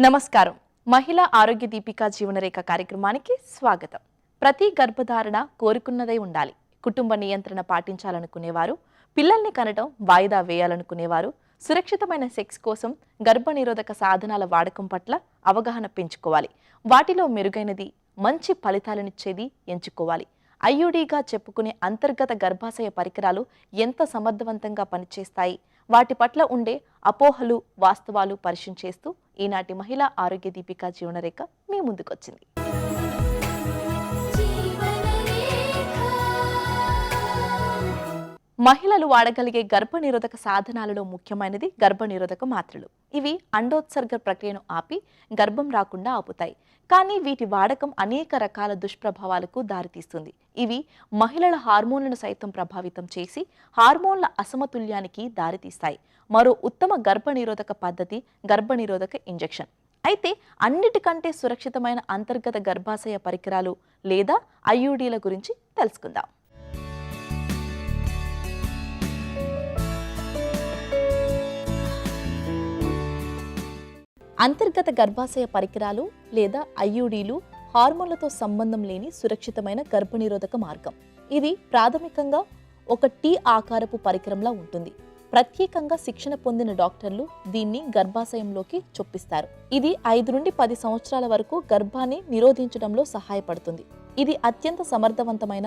నమస్కారం. మహిళా ఆరోగ్య దీపిక జీవనరేఖ కార్యక్రమానికి స్వాగతం. ప్రతి గర్భధారణ కోరుకున్నదై ఉండాలి. కుటుంబ నియంత్రణ పాటించాలనుకునేవారు, పిల్లల్ని కనడం వాయిదా వేయాలనుకునేవారు, సురక్షితమైన సెక్స్ కోసం గర్భనిరోధక సాధనాల వాడకం పట్ల అవగాహన పెంచుకోవాలి. వాటిలో మెరుగైనది, మంచి ఫలితాలనిచ్చేది ఎంచుకోవాలి. ఐయుడిగా చెప్పుకునే అంతర్గత గర్భాశయ పరికరాలు ఎంత సమర్థవంతంగా పనిచేస్తాయి, వాటి పట్ల ఉండే అపోహలు, వాస్తవాలు పరిచయం చేస్తూ ఈనాటి మహిళా ఆరోగ్య దీపిక జీవనరేఖ మీ ముందుకొచ్చింది. మహిళలు వాడగలిగే గర్భనిరోధక సాధనాలలో ముఖ్యమైనది గర్భనిరోధక మాత్రలు. ఇవి అండోత్సర్గ ప్రక్రియను ఆపి గర్భం రాకుండా ఆపుతాయి. కానీ వీటి వాడకం అనేక రకాల దుష్ప్రభావాలకు దారితీస్తుంది. ఇవి మహిళల హార్మోన్లను సైతం ప్రభావితం చేసి హార్మోన్ల అసమతుల్యానికి దారితీస్తాయి. మరో ఉత్తమ గర్భనిరోధక పద్ధతి గర్భనిరోధక ఇంజెక్షన్. అయితే అన్నిటికంటే సురక్షితమైన అంతర్గత గర్భాశయ పరికరాలు లేదా ఐయుడిల గురించి తెలుసుకుందాం. అంతర్గత గర్భాశయ పరికరాలు లేదా ఐయుడిలు హార్మోన్లతో సంబంధం లేని సురక్షితమైన గర్భనిరోధక మార్గం. ఇది ప్రాథమికంగా ఒక టీ ఆకారపు పరికరంలా ఉంటుంది. ప్రత్యేకంగా శిక్షణ పొందిన డాక్టర్లు దీన్ని గర్భాశయంలోకి చొప్పిస్తారు. ఇది 5 నుండి 10 సంవత్సరాల వరకు గర్భాన్ని నిరోధించడంలో సహాయపడుతుంది. ఇది అత్యంత సమర్థవంతమైన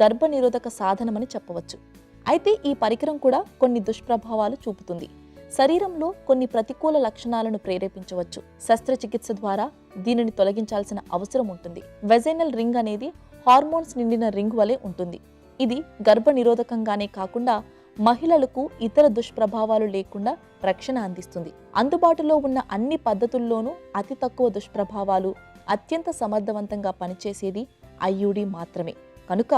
గర్భనిరోధక సాధనమని చెప్పవచ్చు. అయితే ఈ పరికరం కూడా కొన్ని దుష్ప్రభావాలు చూపుతుంది. శరీరంలో కొన్ని ప్రతికూల లక్షణాలను ప్రేరేపించవచ్చు. శస్త్రచికిత్స ద్వారా దీనిని తొలగించాల్సిన అవసరం ఉంటుంది. వెజైనల్ రింగ్ అనేది హార్మోన్స్ నిండిన రింగ్ వలె ఉంటుంది. ఇది గర్భనిరోధకంగానే కాకుండా మహిళలకు ఇతర దుష్ప్రభావాలు లేకుండా రక్షణ అందిస్తుంది. అందుబాటులో ఉన్న అన్ని పద్ధతుల్లోనూ అతి తక్కువ దుష్ప్రభావాలు, అత్యంత సమర్థవంతంగా పనిచేసేది ఐయుడి మాత్రమే. కనుక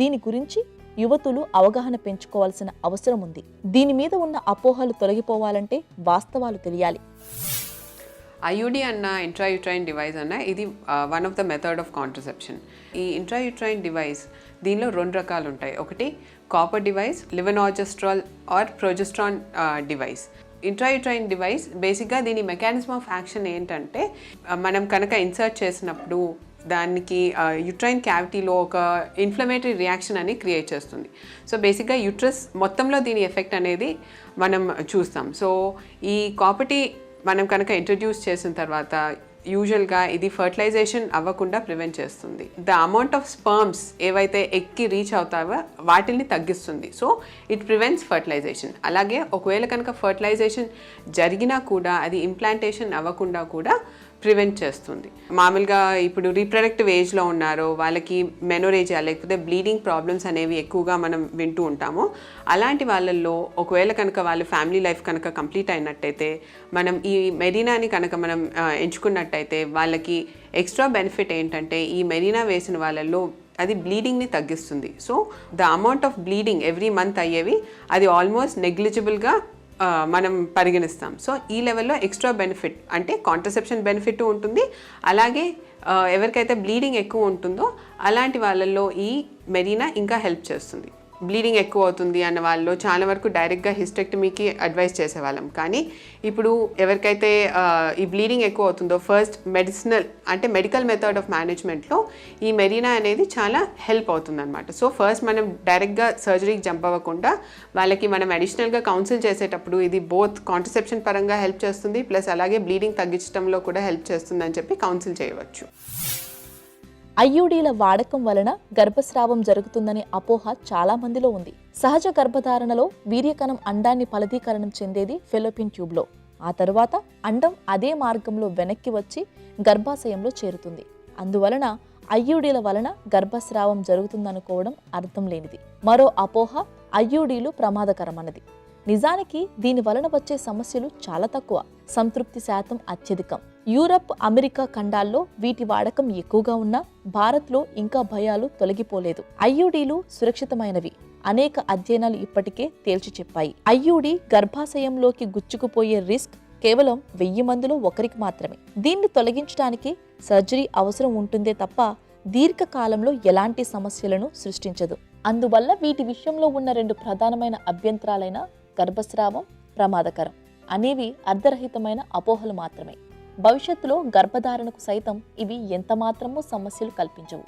దీని గురించి యువతులు అవగాహన పెంచుకోవాల్సిన అవసరం ఉంది. దీని మీద ఉన్న అపోహలు తొలగిపోవాలంటే వాస్తవాలు తెలియాలి. ఐయుడి అన్న ఇంట్రాయూట్రైన్ డివైస్ అన్న ఇది one of the method of contraception. ఈ ఇంట్రాయూట్రైన్ డివైస్ దీనిలో 2 రకాలు ఉంటాయి. ఒకటి copper device, levonorgestrel or progesterone device. Intrauterine device బేసిక్గా దీని మెకానిజం ఆఫ్ యాక్షన్ ఏంటంటే, మనం కనుక ఇన్సర్ట్ చేసినప్పుడు దానికి యుట్రైన్ క్యావిటీలో ఒక ఇన్ఫ్లమేటరీ రియాక్షన్ అని క్రియేట్ చేస్తుంది. సో బేసిక్గా యుట్రస్ మొత్తంలో దీని ఎఫెక్ట్ అనేది మనం చూస్తాం. సో ఈ కాపర్టీ మనం కనుక ఇంట్రడ్యూస్ చేసిన తర్వాత యూజువల్గా ఇది ఫర్టిలైజేషన్ అవ్వకుండా ప్రివెంట్ చేస్తుంది. ద అమౌంట్ ఆఫ్ స్పర్మ్స్ ఏవైతే ఎక్కి రీచ్ అవుతావో వాటిని తగ్గిస్తుంది. So it prevents fertilization. అలాగే ఒకవేళ కనుక ఫర్టిలైజేషన్ జరిగినా కూడా అది ఇంప్లాంటేషన్ అవ్వకుండా కూడా ప్రివెంట్ చేస్తుంది. మామూలుగా ఇప్పుడు రీప్రొడక్టివ్ ఏజ్లో ఉన్నారో వాళ్ళకి మెనోరేజియా లేకపోతే బ్లీడింగ్ ప్రాబ్లమ్స్ అనేవి ఎక్కువగా మనం వింటూ ఉంటాము. అలాంటి వాళ్ళల్లో ఒకవేళ కనుక వాళ్ళ ఫ్యామిలీ లైఫ్ కనుక కంప్లీట్ అయినట్టయితే మనం ఈ మెరీనాని కనుక మనం ఎంచుకున్నట్టయితే వాళ్ళకి ఎక్స్ట్రా బెనిఫిట్ ఏంటంటే ఈ మెరీనా వేసిన వాళ్ళల్లో అది బ్లీడింగ్ని తగ్గిస్తుంది. So the amount of bleeding every month అయ్యేవి అది ఆల్మోస్ట్ నెగ్లిజిబుల్గా మనం పరిగణిస్తాం. సో ఈ లెవెల్లో ఎక్స్ట్రా బెనిఫిట్ అంటే కాంట్రసెప్షన్ బెనిఫిట్ ఉంటుంది. అలాగే ఎవరికైతే బ్లీడింగ్ ఎక్కువ ఉంటుందో అలాంటి వాళ్ళల్లో ఈ మెరీనా ఇంకా హెల్ప్ చేస్తుంది. బ్లీడింగ్ ఎక్కువ అవుతుంది అన్న వాళ్ళు చాలా వరకు డైరెక్ట్గా హిస్టెక్టమీకి అడ్వైస్ చేసేవాళ్ళం. కానీ ఇప్పుడు ఎవరికైతే ఈ బ్లీడింగ్ ఎక్కువ అవుతుందో ఫస్ట్ మెడికల్ మెథడ్ ఆఫ్ మేనేజ్మెంట్లో ఈ మెరీనా అనేది చాలా హెల్ప్ అవుతుంది అనమాట. సో ఫస్ట్ మనం డైరెక్ట్గా సర్జరీకి జంప్ అవ్వకుండా వాళ్ళకి మనం అడిషనల్గా కౌన్సిల్ చేసేటప్పుడు ఇది బోత్ కాంట్రసెప్షన్ పరంగా హెల్ప్ చేస్తుంది, ప్లస్ అలాగే బ్లీడింగ్ తగ్గించడంలో కూడా హెల్ప్ చేస్తుంది అని చెప్పి కౌన్సిల్ చేయవచ్చు. ఐయుడిల వాడకం వలన గర్భస్రావం జరుగుతుందనే అపోహ చాలా మందిలో ఉంది. సహజ గర్భధారణలో వీర్యకణం అండాన్ని ఫలదీకరణం చెందేది ఫెలోపియన్ ట్యూబ్లో. ఆ తరువాత అండం అదే మార్గంలో వెనక్కి వచ్చి గర్భాశయంలో చేరుతుంది. అందువలన ఐయుడిల వలన గర్భస్రావం జరుగుతుందనుకోవడం అర్థం లేనిది. మరో అపోహ ఐయుడిలు ప్రమాదకరమన్నది. నిజానికి దీని వలన వచ్చే సమస్యలు చాలా తక్కువ, సంతృప్తి శాతం అత్యధికం. యూరప్, అమెరికా ఖండాల్లో వీటి వాడకం ఎక్కువగా ఉన్నా భారత్లో ఇంకా భయాలు తొలగిపోలేదు. ఐయుడిలు సురక్షితమైనవి. అనేక అధ్యయనాలు ఇప్పటికే తేల్చి చెప్పాయి. ఐయుడి గర్భాశయంలోకి గుచ్చుకుపోయే రిస్క్ కేవలం 1000 మందిలో 1రికి మాత్రమే. దీన్ని తొలగించడానికి సర్జరీ అవసరం ఉంటుందే తప్ప దీర్ఘకాలంలో ఎలాంటి సమస్యలను సృష్టించదు. అందువల్ల వీటి విషయంలో ఉన్న 2 ప్రధానమైన అభ్యంతరాలైన గర్భస్రావం, ప్రమాదకరం అనేవి అర్ధరహితమైన అపోహలు మాత్రమే. భవిష్యత్తులో గర్భధారణకు సైతం ఇవి ఎంతమాత్రమూ సమస్యలు కల్పించవు.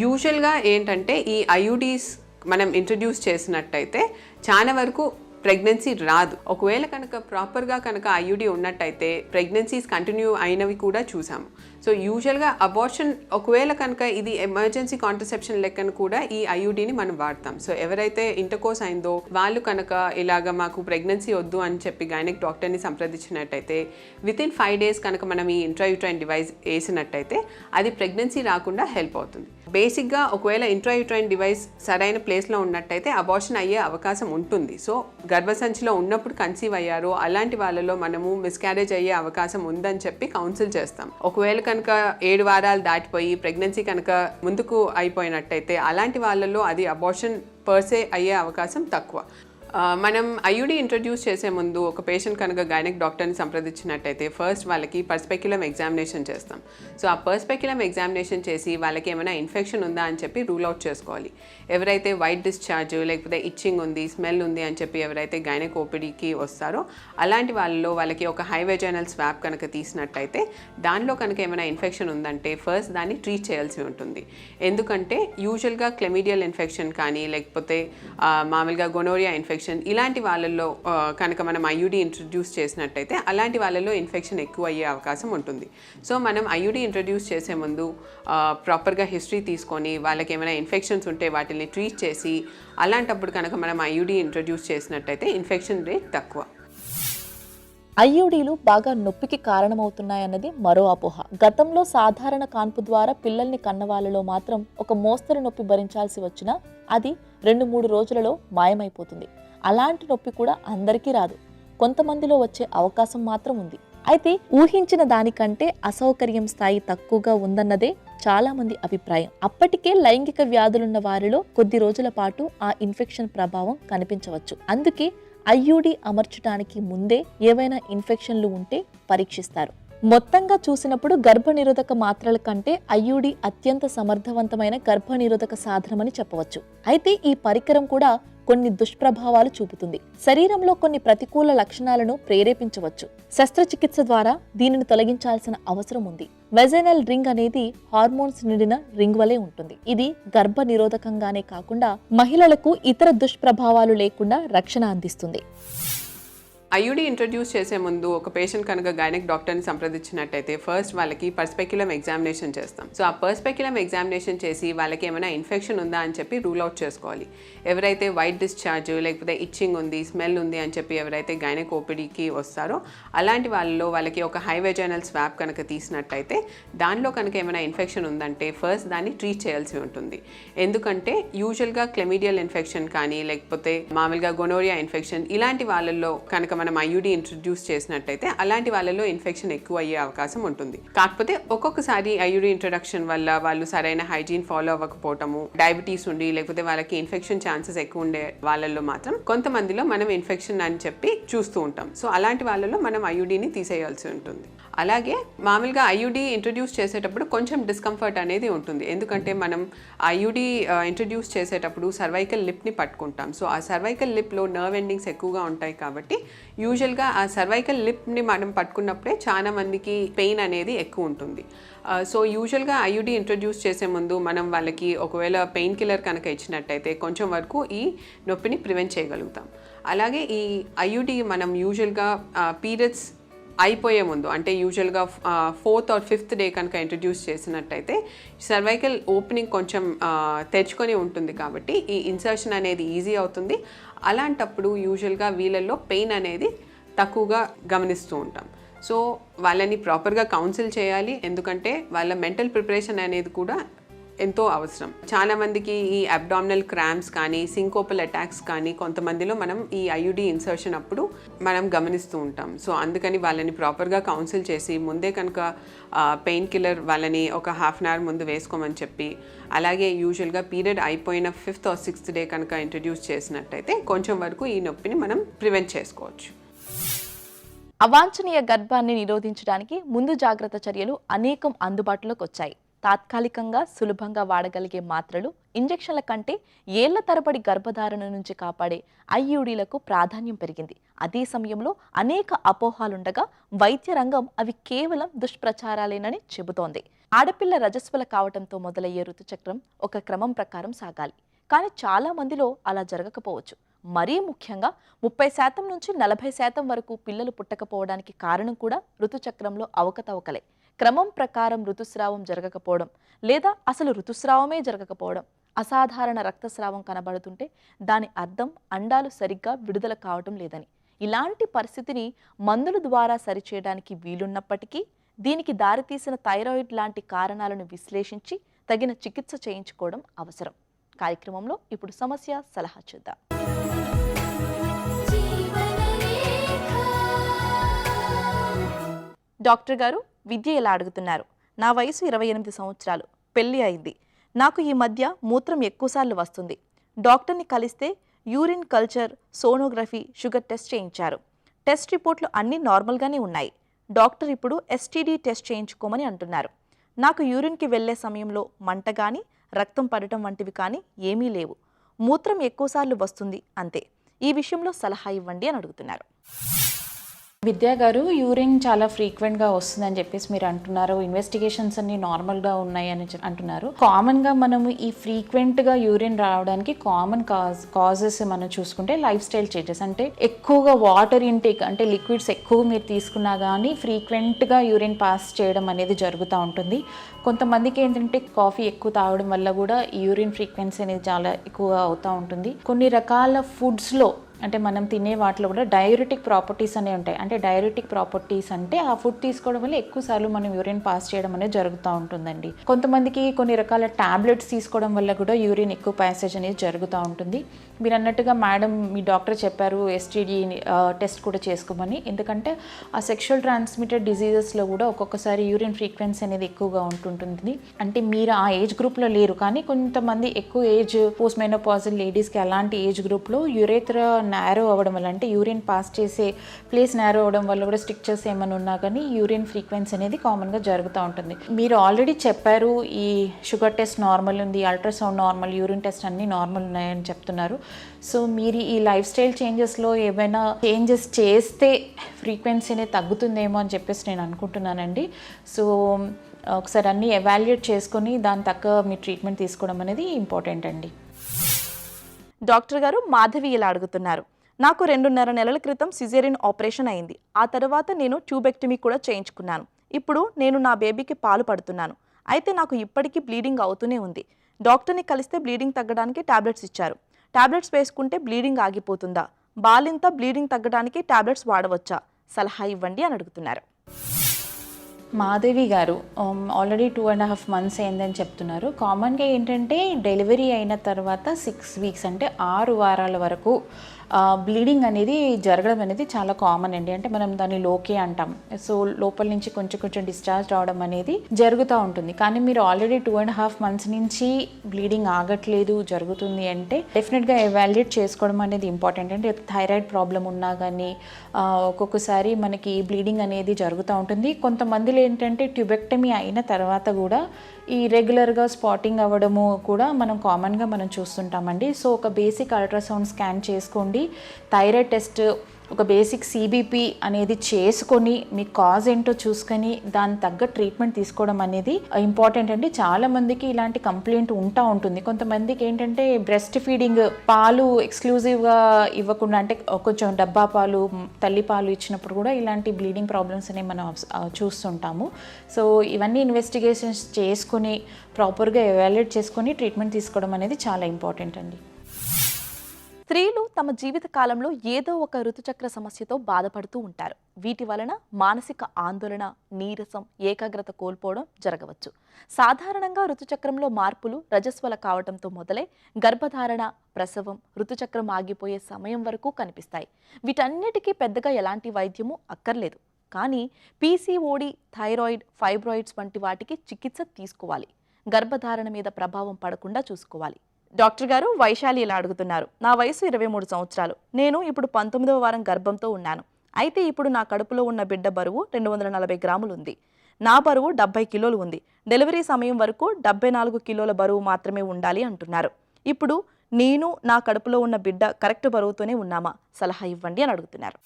యూజువల్గా ఏంటంటే ఈ ఐయుడీస్ మనం ఇంట్రడ్యూస్ చేసినట్టయితే చాలా వరకు ప్రెగ్నెన్సీ రాదు. ఒకవేళ కనుక ప్రాపర్గా కనుక ఐయుడి ఉన్నట్టయితే ప్రెగ్నెన్సీస్ కంటిన్యూ అయినవి కూడా చూసాము. సో యూజువల్గా అబార్షన్ ఒకవేళ కనుక ఇది ఎమర్జెన్సీ కాంట్రసెప్షన్ లెక్కను కూడా ఈ ఐయుడిని మనం వాడతాం. సో ఎవరైతే ఇంటర్కోర్స్ అయిందో వాళ్ళు కనుక ఇలాగ మాకు ప్రెగ్నెన్సీ వద్దు అని చెప్పి గైనిక్ డాక్టర్ని సంప్రదించినట్టయితే వితిన్ 5 days కనుక మనం ఈ ఇంట్రాయూట్రైన్ డివైస్ వేసినట్టయితే అది ప్రెగ్నెన్సీ రాకుండా హెల్ప్ అవుతుంది. బేసిక్గా ఒకవేళ ఇంట్రాయూట్రైన్ డివైస్ సరైన ప్లేస్లో ఉన్నట్టయితే అబార్షన్ అయ్యే అవకాశం ఉంటుంది. సో గర్భసంచిలో ఉన్నప్పుడు కన్సీవ్ అయ్యారో అలాంటి వాళ్ళలో మనము మిస్క్యారేజ్ అయ్యే అవకాశం ఉందని చెప్పి కౌన్సిల్ చేస్తాం. ఒకవేళ కనుక 7 వారాలు దాటిపోయి ప్రెగ్నెన్సీ కనుక ముందుకు అయిపోయినట్టయితే అలాంటి వాళ్ళలో అది అబార్షన్ పర్సే అయ్యే అవకాశం తక్కువ. మనం ఐయుడి ఇంట్రడ్యూస్ చేసే ముందు ఒక పేషెంట్ కనుక గైనిక్ డాక్టర్ని సంప్రదించినట్టయితే ఫస్ట్ వాళ్ళకి పర్స్పెక్యులమ్ ఎగ్జామినేషన్ చేస్తాం. సో ఆ పర్స్పెక్యులమ్ ఎగ్జామినేషన్ చేసి వాళ్ళకి ఏమైనా ఇన్ఫెక్షన్ ఉందా అని చెప్పి రూల్ అవుట్ చేసుకోవాలి. ఎవరైతే వైట్ డిశ్చార్జ్ లేకపోతే ఇచ్చింగ్ ఉంది, స్మెల్ ఉంది అని చెప్పి ఎవరైతే గైనిక్ ఓపీడీకి వస్తారో అలాంటి వాళ్ళకి ఒక హై వెజైనల్ స్వాబ్ కనుక తీసినట్టయితే దానిలో కనుక ఏమైనా ఇన్ఫెక్షన్ ఉందంటే ఫస్ట్ దాన్ని ట్రీట్ చేయాల్సి ఉంటుంది. ఎందుకంటే యూజువల్గా క్లెమిడియల్ ఇన్ఫెక్షన్ కానీ లేకపోతే మామూలుగా గొనోరియా ఇన్ఫెక్షన్ ఇలాంటి వాళ్ళల్లో కనుక మనం ఐయుడి ఇంట్రడ్యూస్ చేసినట్టయితే అలాంటి వాళ్ళలో ఇన్ఫెక్షన్ ఎక్కువ అయ్యే అవకాశం ఉంటుంది. సో మనం ఐయుడి ఇంట్రడ్యూస్ చేసే ముందు ప్రాపర్గా హిస్టరీ తీసుకొని వాళ్ళకి ఏమైనా ఇన్ఫెక్షన్స్ ఉంటే వాటిని ట్రీట్ చేసి అలాంటప్పుడు కనుక మనం ఐయుడి ఇంట్రడ్యూస్ చేసినట్టయితే ఇన్ఫెక్షన్ రేట్ తక్కువ. ఐయుడీలు బాగా నొప్పికి కారణమవుతున్నాయన్నది మరో అపోహ. గతంలో సాధారణ కాన్పు ద్వారా పిల్లల్ని కన్నవాళ్ళలో మాత్రం ఒక మోస్తరు నొప్పి భరించాల్సి వచ్చినా అది 2-3 రోజులలో మాయమైపోతుంది. అలాంటి నొప్పి కూడా అందరికీ రాదు, కొంతమందిలో వచ్చే అవకాశం మాత్రం ఉంది. అయితే ఊహించిన దానికంటే అసౌకర్యం స్థాయి తక్కువగా ఉందన్నదే చాలా మంది అభిప్రాయం. అప్పటికే లైంగిక వ్యాధులున్న వారిలో కొద్ది రోజుల పాటు ఆ ఇన్ఫెక్షన్ ప్రభావం కనిపించవచ్చు. అందుకే ఐయుడి అమర్చడానికి ముందే ఏవైనా ఇన్ఫెక్షన్లు ఉంటే పరీక్షిస్తారు. మొత్తంగా చూసినప్పుడు గర్భనిరోధక మాత్రల కంటే ఐయుడి అత్యంత సమర్థవంతమైన గర్భనిరోధక సాధనమని చెప్పవచ్చు. అయితే ఈ పరికరం కూడా కొన్ని దుష్ప్రభావాలు చూపుతుంది. శరీరంలో కొన్ని ప్రతికూల లక్షణాలను ప్రేరేపించవచ్చు. శస్త్రచికిత్స ద్వారా దీనిని తొలగించాల్సిన అవసరం ఉంది. వెజైనల్ రింగ్ అనేది హార్మోన్స్ నిండిన రింగ్ వలె ఉంటుంది. ఇది గర్భ నిరోధకంగానే కాకుండా మహిళలకు ఇతర దుష్ప్రభావాలు లేకుండా రక్షణ అందిస్తుంది. ఐయుడి ఇంట్రడ్యూస్ చేసే ముందు ఒక పేషెంట్ కనుక గైనిక్ డాక్టర్ని సంప్రదించినట్టయితే ఫస్ట్ వాళ్ళకి పర్స్పెక్యులమ్ ఎగ్జామినేషన్ చేస్తాం. సో ఆ పర్స్పెక్యులమ్ ఎగ్జామినేషన్ చేసి వాళ్ళకి ఏమైనా ఇన్ఫెక్షన్ ఉందా అని చెప్పి రూల్ అవుట్ చేసుకోవాలి. ఎవరైతే వైట్ డిశ్చార్జ్ లేకపోతే ఇచ్చింగ్ ఉంది, స్మెల్ ఉంది అని చెప్పి ఎవరైతే గైనిక్ ఓపీడీకి వస్తారో అలాంటి వాళ్ళకి ఒక హై వెజైనల్ స్వాబ్ కనుక తీసినట్టయితే దానిలో కనుక ఏమైనా ఇన్ఫెక్షన్ ఉందంటే ఫస్ట్ దాన్ని ట్రీట్ చేయాల్సి ఉంటుంది. ఎందుకంటే యూజువల్గా క్లెమిడియల్ ఇన్ఫెక్షన్ కానీ లేకపోతే మామూలుగా గొనోరియా ఇన్ఫెక్షన్ ఇలాంటి వాళ్ళల్లో కనుక మనం ఐయుడి ఇంట్రడ్యూస్ చేసినట్టయితే అలాంటి వాళ్ళలో ఇన్ఫెక్షన్ ఎక్కువ అయ్యే అవకాశం ఉంటుంది. కాకపోతే ఒక్కొక్కసారి ఐయుడి ఇంట్రడక్షన్ వల్ల వాళ్ళు సరైన హైజీన్ ఫాలో అవ్వకపోవటము, డయాబెటీస్ ఉండి లేకపోతే వాళ్ళకి ఇన్ఫెక్షన్ ఛాన్సెస్ ఎక్కువ ఉండే వాళ్ళల్లో మాత్రం కొంతమందిలో మనం ఇన్ఫెక్షన్ అని చెప్పి చూస్తూ ఉంటాం. సో అలాంటి వాళ్ళలో మనం ఐయుడిని తీసేయాల్సి ఉంటుంది. అలాగే మామూలుగా ఐయుడి ఇంట్రడ్యూస్ చేసేటప్పుడు కొంచెం డిస్కంఫర్ట్ అనేది ఉంటుంది. ఎందుకంటే మనం ఐయుడి ఇంట్రడ్యూస్ చేసేటప్పుడు సర్వైకల్ లిప్ని పట్టుకుంటాం. సో ఆ సర్వైకల్ లిప్లో నర్వ్ ఎండింగ్స్ ఎక్కువగా ఉంటాయి కాబట్టి యూజువల్గా ఆ సర్వైకల్ లిప్ని మనం పట్టుకున్నప్పుడే చాలా మందికి పెయిన్ అనేది ఎక్కువ ఉంటుంది. సో యూజువల్గా ఐయుడి ఇంట్రడ్యూస్ చేసే ముందు మనం వాళ్ళకి ఒకవేళ పెయిన్ కిల్లర్ కనుక ఇచ్చినట్టయితే కొంచెం వరకు ఈ నొప్పిని ప్రివెంట్ చేయగలుగుతాం. అలాగే ఈ ఐయుడి మనం యూజువల్గా పీరియడ్స్ అయిపోయే ముందు అంటే యూజువల్గా 4th or 5th డే కనుక ఇంట్రడ్యూస్ చేసినట్టయితే సర్వైకల్ ఓపెనింగ్ కొంచెం తెచ్చుకొని ఉంటుంది కాబట్టి ఈ ఇన్సర్షన్ అనేది ఈజీ అవుతుంది. అలాంటప్పుడు యూజువల్గా వీళ్ళల్లో పెయిన్ అనేది తక్కువగా గమనిస్తూ ఉంటాం. సో వాళ్ళని ప్రాపర్గా కౌన్సిల్ చేయాలి, ఎందుకంటే వాళ్ళ మెంటల్ ప్రిపరేషన్ అనేది కూడా ఎంతో అవసరం. చాలా మందికి ఈ అబ్డామినల్ క్రాంప్స్ కానీ సింకోపల్ అటాక్స్ కానీ కొంతమందిలో మనం ఈ ఐయుడి ఇన్సర్షన్ అప్పుడు మనం గమనిస్తూ ఉంటాం. సో అందుకని వాళ్ళని ప్రాపర్గా కౌన్సిల్ చేసి ముందే కనుక పెయిన్ కిల్లర్ వాళ్ళని ఒక 1/2 hour ముందు వేసుకోమని చెప్పి, అలాగే యూజువల్గా పీరియడ్ అయిపోయిన 5th or 6th డే కనుక ఇంట్రడ్యూస్ చేసినట్టయితే కొంచెం వరకు ఈ నొప్పిని మనం ప్రివెంట్ చేసుకోవచ్చు. అవాంఛనీయ గర్భాన్ని నిరోధించడానికి ముందు జాగ్రత్త చర్యలు అనేకం అందుబాటులోకి వచ్చాయి. తాత్కాలికంగా సులభంగా వాడగలిగే మాత్రలు, ఇంజెక్షన్ల కంటే ఏళ్ల తరబడి గర్భధారణ నుంచి కాపాడే ఐయుడీలకు ప్రాధాన్యం పెరిగింది. అదే సమయంలో అనేక అపోహాలుండగా వైద్య రంగం అవి కేవలం దుష్ప్రచారాలేనని చెబుతోంది. ఆడపిల్ల రజస్వల కావటంతో మొదలయ్యే ఋతుచక్రం ఒక క్రమం ప్రకారం సాగాలి. కానీ చాలా మందిలో అలా జరగకపోవచ్చు. మరీ ముఖ్యంగా 30% నుంచి 40% వరకు పిల్లలు పుట్టకపోవడానికి కారణం కూడా ఋతుచక్రంలో అవకతవకలే. క్రమం ప్రకారం ఋతుస్రావం జరగకపోవడం లేదా అసలు ఋతుస్రావమే జరగకపోవడం, అసాధారణ రక్తస్రావం కనబడుతుంటే దాని అర్థం అండాలు సరిగ్గా విడుదల కావటం లేదని. ఇలాంటి పరిస్థితిని మందుల ద్వారా సరిచేయడానికి వీలున్నప్పటికీ దీనికి దారితీసిన థైరాయిడ్ లాంటి కారణాలను విశ్లేషించి తగిన చికిత్స చేయించుకోవడం అవసరం. కార్యక్రమంలో ఇప్పుడు సమస్య సలహా చూద్దాం. డాక్టర్ గారు, విద్య ఎలా అడుగుతున్నారు? నా వయసు 28 సంవత్సరాలు, పెళ్లి అయింది. నాకు ఈ మధ్య మూత్రం ఎక్కువసార్లు వస్తుంది. డాక్టర్ని కలిస్తే urine culture, sonography, sugar test చేయించారు. టెస్ట్ రిపోర్ట్లు అన్నీ నార్మల్గానే ఉన్నాయి. డాక్టర్ ఇప్పుడు ఎస్టీడీ టెస్ట్ చేయించుకోమని అంటున్నారు. నాకు యూరిన్కి వెళ్లే సమయంలో మంట కానీ రక్తం పడటం వంటివి కానీ ఏమీ లేవు. మూత్రం ఎక్కువసార్లు వస్తుంది అంతే. ఈ విషయంలో సలహా ఇవ్వండి అని అడుగుతున్నారు. విద్యా గారు, యూరిన్ చాలా ఫ్రీక్వెంట్గా వస్తుందని చెప్పేసి మీరు అంటున్నారు. ఇన్వెస్టిగేషన్స్ అన్ని నార్మల్గా ఉన్నాయని అంటున్నారు. కామన్గా మనము ఈ ఫ్రీక్వెంట్గా యూరిన్ రావడానికి కామన్ కాజెస్ మనం చూసుకుంటే లైఫ్ స్టైల్ చేంజెస్, అంటే ఎక్కువగా వాటర్ ఇంటేక్, అంటే లిక్విడ్స్ ఎక్కువ మీరు తీసుకున్నా కానీ ఫ్రీక్వెంట్గా యూరిన్ పాస్ చేయడం అనేది జరుగుతూ ఉంటుంది. కొంతమందికి ఏంటంటే కాఫీ ఎక్కువ తాగడం వల్ల కూడా యూరిన్ ఫ్రీక్వెన్సీ అనేది చాలా ఎక్కువ అవుతూ ఉంటుంది. కొన్ని రకాల ఫుడ్స్లో, అంటే మనం తినే వాటిలో కూడా డైయూరిటిక్ ప్రాపర్టీస్ అనేవి ఉంటాయి. అంటే డైయూరిటిక్ ప్రాపర్టీస్ అంటే ఆ ఫుడ్ తీసుకోవడం వల్ల ఎక్కువసార్లు మనం యూరిన్ పాస్ చేయడం అనేది జరుగుతూ ఉంటుందండి. కొంతమందికి కొన్ని రకాల టాబ్లెట్స్ తీసుకోవడం వల్ల కూడా యూరిన్ ఎక్కువ ప్యాసేజ్ అనేది జరుగుతూ ఉంటుంది. మీరు అన్నట్టుగా మేడం, మీ డాక్టర్ చెప్పారు ఎస్టీడీ టెస్ట్ కూడా చేసుకోమని. ఎందుకంటే ఆ సెక్షువల్ ట్రాన్స్మిటెడ్ డిజీజెస్లో కూడా ఒక్కొక్కసారి యూరిన్ ఫ్రీక్వెన్సీ అనేది ఎక్కువగా ఉంటుంటుంది. అంటే మీరు ఆ ఏజ్ గ్రూప్లో లేరు, కానీ కొంతమంది ఎక్కువ ఏజ్ పోస్ట్ మెనోపాజల్ లేడీస్కి అలాంటి ఏజ్ గ్రూప్లో యురేత్రా నేరో అవ్వడం వల్ల, అంటే యూరిన్ పాస్ చేసే ప్లేస్ నేరో అవ్వడం వల్ల కూడా స్ట్రిక్చర్స్ ఏమైనా ఉన్నా కానీ యూరిన్ ఫ్రీక్వెన్సీ అనేది కామన్గా జరుగుతూ ఉంటుంది. మీరు ఆల్రెడీ చెప్పారు ఈ షుగర్ టెస్ట్ నార్మల్ ఉంది, అల్ట్రాసౌండ్ నార్మల్, యూరిన్ టెస్ట్ అన్నీ నార్మల్ ఉన్నాయని చెప్తున్నారు. సో మీరు ఈ లైఫ్ స్టైల్ చేంజెస్లో ఏమైనా చేంజెస్ చేస్తే ఫ్రీక్వెన్సీ అనేది తగ్గుతుందేమో అని చెప్పేసి నేను అనుకుంటున్నానండి. సో ఒకసారి అన్నీ ఎవాల్యుయేట్ చేసుకొని దాని తగ్గ మీ ట్రీట్మెంట్ తీసుకోవడం అనేది ఇంపార్టెంట్ అండి. డాక్టర్ గారు, మాధవి ఇలా అడుగుతున్నారు. నాకు 2.5 నెలల క్రితం సిజేరియన్ ఆపరేషన్ అయింది. ఆ తర్వాత నేను ట్యూబెక్టమీ కూడా చేయించుకున్నాను. ఇప్పుడు నేను నా బేబీకి పాలు పడుతున్నాను. అయితే నాకు ఇప్పటికీ బ్లీడింగ్ అవుతూనే ఉంది. డాక్టర్ని కలిస్తే బ్లీడింగ్ తగ్గడానికి టాబ్లెట్స్ ఇచ్చారు. టాబ్లెట్స్ వేసుకుంటే బ్లీడింగ్ ఆగిపోతుందా? బాలింత బ్లీడింగ్ తగ్గడానికి టాబ్లెట్స్ వాడవచ్చా? సలహా ఇవ్వండి అని అడుగుతున్నారు. మాధవి గారు, ఆల్రెడీ 2.5 months అయిందని చెప్తున్నారు. కామన్గా ఏంటంటే డెలివరీ అయిన తర్వాత 6 weeks, అంటే 6 వారాల వరకు బ్లీడింగ్ అనేది జరగడం అనేది చాలా కామన్ అండి. అంటే మనం దాన్ని లోకే అంటాం. సో లోపల నుంచి కొంచెం డిశ్చార్జ్ రావడం అనేది జరుగుతూ ఉంటుంది. కానీ మీరు ఆల్రెడీ 2.5 months నుంచి బ్లీడింగ్ ఆగట్లేదు, జరుగుతుంది అంటే డెఫినెట్గా ఎవాల్యుయేట్ చేసుకోవడం అనేది ఇంపార్టెంట్. అంటే థైరాయిడ్ ప్రాబ్లం ఉన్నా కానీ ఒక్కొక్కసారి మనకి బ్లీడింగ్ అనేది జరుగుతూ ఉంటుంది. కొంతమందిలో ఏంటంటే ట్యూబెక్టమీ అయిన తర్వాత కూడా ఈ రెగ్యులర్గా స్పాటింగ్ అవ్వడము కూడా మనం కామన్గా మనం చూస్తుంటామండి. సో ఒక బేసిక్ అల్ట్రాసౌండ్ స్కాన్ చేసుకోండి, థైరాయిడ్ టెస్ట్, ఒక బేసిక్ సిబిపి అనేది చేసుకొని మీ కాజ్ ఏంటో చూసుకొని దాని తగ్గ ట్రీట్మెంట్ తీసుకోవడం అనేది ఇంపార్టెంట్ అండి. చాలా మందికి ఇలాంటి కంప్లైంట్ ఉంటుంది. కొంతమందికి ఏంటంటే బ్రెస్ట్ ఫీడింగ్, పాలు ఎక్స్క్లూజివ్గా ఇవ్వకుండా, అంటే కొంచెం డబ్బా పాలు, తల్లి పాలు ఇచ్చినప్పుడు కూడా ఇలాంటి బ్లీడింగ్ ప్రాబ్లమ్స్ అనేవి మనం చూస్తుంటాము. సో ఇవన్నీ ఇన్వెస్టిగేషన్స్ చేసుకొని ప్రాపర్గా ఎవాల్యుయేట్ చేసుకొని ట్రీట్మెంట్ తీసుకోవడం అనేది చాలా ఇంపార్టెంట్ అండి. స్త్రీలు తమ జీవిత కాలంలో ఏదో ఒక ఋతుచక్ర సమస్యతో బాధపడుతూ ఉంటారు. వీటి వలన మానసిక ఆందోళన, నీరసం, ఏకాగ్రత కోల్పోవడం జరగవచ్చు. సాధారణంగా ఋతుచక్రంలో మార్పులు రజస్వల కావడంతో మొదలై గర్భధారణ, ప్రసవం, ఋతుచక్రం ఆగిపోయే సమయం వరకు కనిపిస్తాయి. వీటన్నిటికీ పెద్దగా ఎలాంటి వైద్యము అక్కర్లేదు. కానీ పీసీఓడి, థైరాయిడ్, ఫైబ్రాయిడ్స్ వంటి వాటికి చికిత్స తీసుకోవాలి. గర్భధారణ మీద ప్రభావం పడకుండా చూసుకోవాలి. డాక్టర్ గారు, వైశాలి ఇలా అడుగుతున్నారు. నా వయసు 23 సంవత్సరాలు. నేను ఇప్పుడు 19వ వారం గర్భంతో ఉన్నాను. అయితే ఇప్పుడు నా కడుపులో ఉన్న బిడ్డ బరువు 240 గ్రాములు ఉంది. నా బరువు 70 కిలోలు ఉంది. డెలివరీ సమయం వరకు 74 కిలోల బరువు మాత్రమే ఉండాలి అంటున్నారు. ఇప్పుడు నేను నా కడుపులో ఉన్న బిడ్డ కరెక్ట్ బరువుతోనే ఉన్నామా? సలహా ఇవ్వండి అని అడుగుతున్నారు.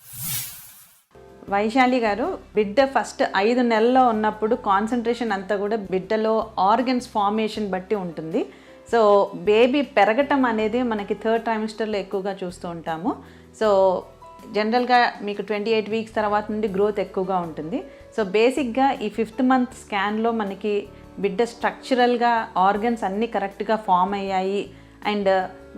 వైశాలి గారు, బిడ్డ ఫస్ట్ 5 నెలల్లో ఉన్నప్పుడు కాన్సన్ట్రేషన్ అంతా కూడా బిడ్డలో ఆర్గన్స్ ఫార్మేషన్ బట్టి ఉంటుంది. సో బేబీ పెరగటం అనేది మనకి 3rd ట్రైమిస్టర్లో ఎక్కువగా చూస్తూ ఉంటాము. సో జనరల్గా మీకు 28 వీక్స్ తర్వాత నుండి గ్రోత్ ఎక్కువగా ఉంటుంది. సో బేసిక్గా ఈ 5th మంత్ స్కాన్లో మనకి బిడ్డ స్ట్రక్చరల్గా ఆర్గన్స్ అన్నీ కరెక్ట్గా ఫామ్ అయ్యాయి. అండ్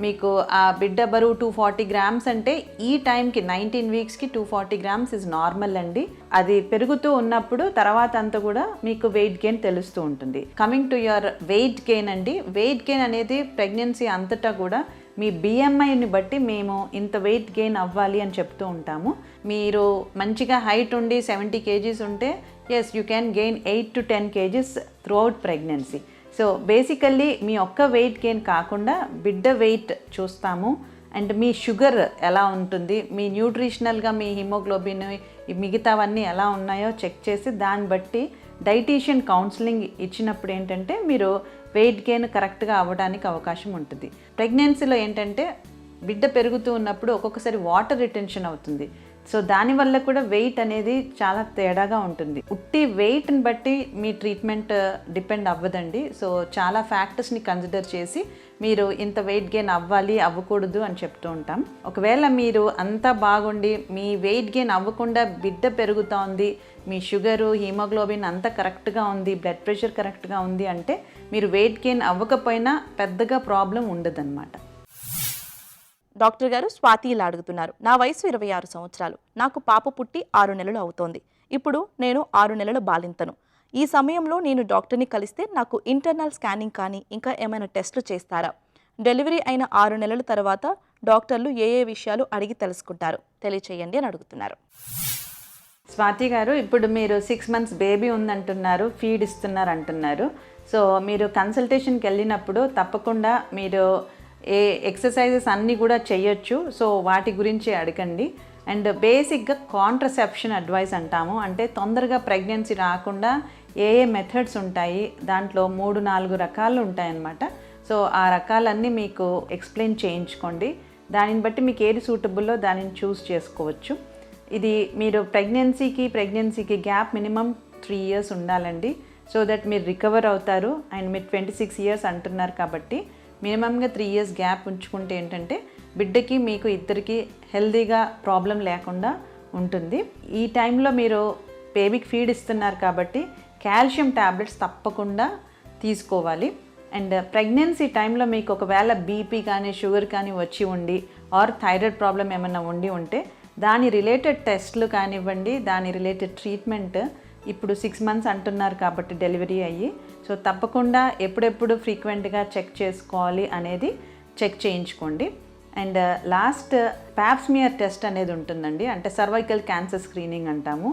మీకు ఆ బిడ్డ బరువు 240 గ్రామ్స్ అంటే ఈ టైంకి 19 వీక్స్కి 240 గ్రామ్స్ ఇస్ నార్మల్ అండి. అది పెరుగుతూ ఉన్నప్పుడు తర్వాత అంతా కూడా మీకు వెయిట్ గెయిన్ తెలుస్తూ ఉంటుంది. Coming to your weight gain అండి, వెయిట్ గెయిన్ అనేది ప్రెగ్నెన్సీ అంతటా కూడా మీ బిఎంఐని బట్టి మేము ఇంత వెయిట్ గెయిన్ అవ్వాలి అని చెప్తూ ఉంటాము. మీరు మంచిగా హైట్ ఉండి 70 kgs ఉంటే as you can gain 8 to 10 kgs throughout pregnancy. So basically మీ ఒక్క వెయిట్ గెయిన్ కాకుండా బిడ్డ వెయిట్ చూస్తాము. అండ్ మీ షుగర్ ఎలా ఉంటుంది, మీ న్యూట్రిషనల్గా మీ హిమోగ్లోబిన్ మిగతావన్నీ ఎలా ఉన్నాయో చెక్ చేసి దాన్ని బట్టి డైటీషియన్ కౌన్సిలింగ్ ఇచ్చినప్పుడు ఏంటంటే మీరు వెయిట్ గెయిన్ కరెక్ట్గా అవ్వడానికి అవకాశం ఉంటుంది. ప్రెగ్నెన్సీలో ఏంటంటే బిడ్డ పెరుగుతూ ఉన్నప్పుడు ఒక్కొక్కసారి వాటర్ రిటెన్షన్ అవుతుంది. సో దానివల్ల కూడా వెయిట్ అనేది చాలా తేడాగా ఉంటుంది. ఉట్టి వెయిట్ని బట్టి మీ ట్రీట్మెంట్ డిపెండ్ అవ్వదండి. సో చాలా ఫ్యాక్టర్స్ని కన్సిడర్ చేసి మీరు ఇంత వెయిట్ గెయిన్ అవ్వాలి అవ్వకూడదు అని చెప్తూ ఉంటాం. ఒకవేళ మీరు అంతా బాగుండి మీ వెయిట్ గెయిన్ అవ్వకుండా బిడ్డ పెరుగుతోంది, మీ షుగరు హీమోగ్లోబిన్ అంతా కరెక్ట్గా ఉంది, బ్లడ్ ప్రెషర్ కరెక్ట్గా ఉంది అంటే మీరు వెయిట్ గెయిన్ అవ్వకపోయినా పెద్దగా ప్రాబ్లం ఉండదన్నమాట. డాక్టర్ గారు, స్వాతి ఇలా అడుగుతున్నారు. నా వయసు 26 సంవత్సరాలు. నాకు పాప పుట్టి 6 నెలలు అవుతోంది. ఇప్పుడు నేను 6 నెలల బాలింతను. ఈ సమయంలో నేను డాక్టర్ని కలిస్తే నాకు ఇంటర్నల్ స్కానింగ్ కానీ ఇంకా ఏమైనా టెస్టులు చేస్తారా? డెలివరీ అయిన 6 నెలల తర్వాత డాక్టర్లు ఏ విషయాలు అడిగి తెలుసుకుంటారు? తెలియచేయండి అని అడుగుతున్నారు. స్వాతి గారు, ఇప్పుడు మీరు 6 months బేబీ ఉందంటున్నారు, ఫీడ్ ఇస్తున్నారు అంటున్నారు. సో మీరు కన్సల్టేషన్కి వెళ్ళినప్పుడు తప్పకుండా మీరు ఏ ఎక్సర్సైజెస్ అన్నీ కూడా చేయొచ్చు. సో వాటి గురించి అడగండి. అండ్ బేసిక్గా కాంట్రసెప్షన్ అడ్వైస్ అంటాము. అంటే తొందరగా ప్రెగ్నెన్సీ రాకుండా ఏ మెథడ్స్ ఉంటాయి, దాంట్లో 3-4 రకాలు ఉంటాయన్నమాట. సో ఆ రకాలన్నీ మీకు ఎక్స్ప్లెయిన్ చేయించుకోండి. దానిని బట్టి మీకు ఏది సూటబుల్లో దానిని చూస్ చేసుకోవచ్చు. ఇది మీరు ప్రెగ్నెన్సీకి గ్యాప్ మినిమం 3 years ఉండాలండి. సో దట్ మీరు రికవర్ అవుతారు. అండ్ మీరు 26 years అంటున్నారు కాబట్టి మినిమంగా 3 years గ్యాప్ ఉంచుకుంటే ఏంటంటే బిడ్డకి మీకు ఇద్దరికి హెల్దీగా ప్రాబ్లం లేకుండా ఉంటుంది. ఈ టైంలో మీరు బేబీకి ఫీడ్ ఇస్తున్నారు కాబట్టి కాల్షియం ట్యాబ్లెట్స్ తప్పకుండా తీసుకోవాలి. అండ్ ప్రెగ్నెన్సీ టైంలో మీకు ఒకవేళ బీపీ కానీ షుగర్ కానీ వచ్చి ఉండి ఆర్ థైరాయిడ్ ప్రాబ్లం ఏమైనా ఉంటే దాని రిలేటెడ్ టెస్ట్లు కానివ్వండి, దాని రిలేటెడ్ ట్రీట్మెంట్ ఇప్పుడు 6 months అంటున్నారు కాబట్టి డెలివరీ అయ్యి, సో తప్పకుండా ఎప్పుడెప్పుడు ఫ్రీక్వెంట్గా చెక్ చేసుకోవాలి అనేది చెక్ చేయించుకోండి. అండ్ లాస్ట్ ప్యాప్స్మియర్ టెస్ట్ అనేది ఉంటుందండి. అంటే సర్వైకల్ క్యాన్సర్ స్క్రీనింగ్ అంటాము.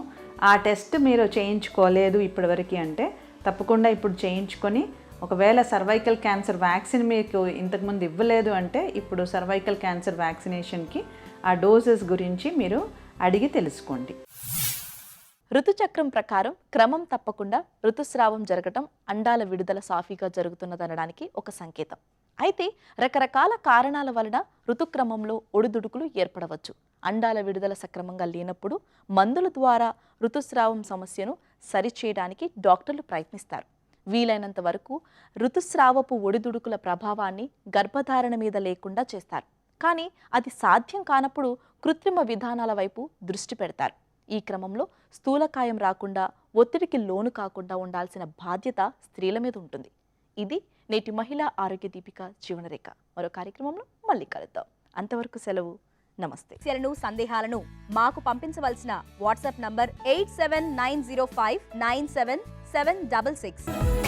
ఆ టెస్ట్ మీరు చేయించుకోలేదు ఇప్పటివరకు అంటే తప్పకుండా ఇప్పుడు చేయించుకొని, ఒకవేళ సర్వైకల్ క్యాన్సర్ వ్యాక్సిన్ మీకు ఇంతకుముందు ఇవ్వలేదు అంటే ఇప్పుడు సర్వైకల్ క్యాన్సర్ వ్యాక్సినేషన్కి ఆ డోసెస్ గురించి మీరు అడిగి తెలుసుకోండి. ఋతుచక్రం ప్రకారం క్రమం తప్పకుండా ఋతుస్రావం జరగటం అండాల విడుదల సాఫీగా జరుగుతున్నదనడానికి ఒక సంకేతం. అయితే రకరకాల కారణాల వలన ఋతుక్రమంలో ఒడిదుడుకులు ఏర్పడవచ్చు. అండాల విడుదల సక్రమంగా లేనప్పుడు మందుల ద్వారా ఋతుస్రావం సమస్యను సరిచేయడానికి డాక్టర్లు ప్రయత్నిస్తారు. వీలైనంత వరకు ఋతుస్రావపు ఒడిదుడుకుల ప్రభావాన్ని గర్భధారణ మీద లేకుండా చేస్తారు. కానీ అది సాధ్యం కానప్పుడు కృత్రిమ విధానాల వైపు దృష్టి పెడతారు. ఈ క్రమంలో స్థూలకాయం రాకుండా, ఒత్తిడికి లోను కాకుండా ఉండాల్సిన బాధ్యత స్త్రీల మీద ఉంటుంది. ఇది నేటి మహిళా ఆరోగ్య దీపిక జీవనరేఖ. మరో కార్యక్రమంలో మళ్ళీ కలుద్దాం. అంతవరకు సెలవు. నమస్తే. సందేహాలను మాకు పంపించవలసిన వాట్సాప్ నంబర్ 8790597766.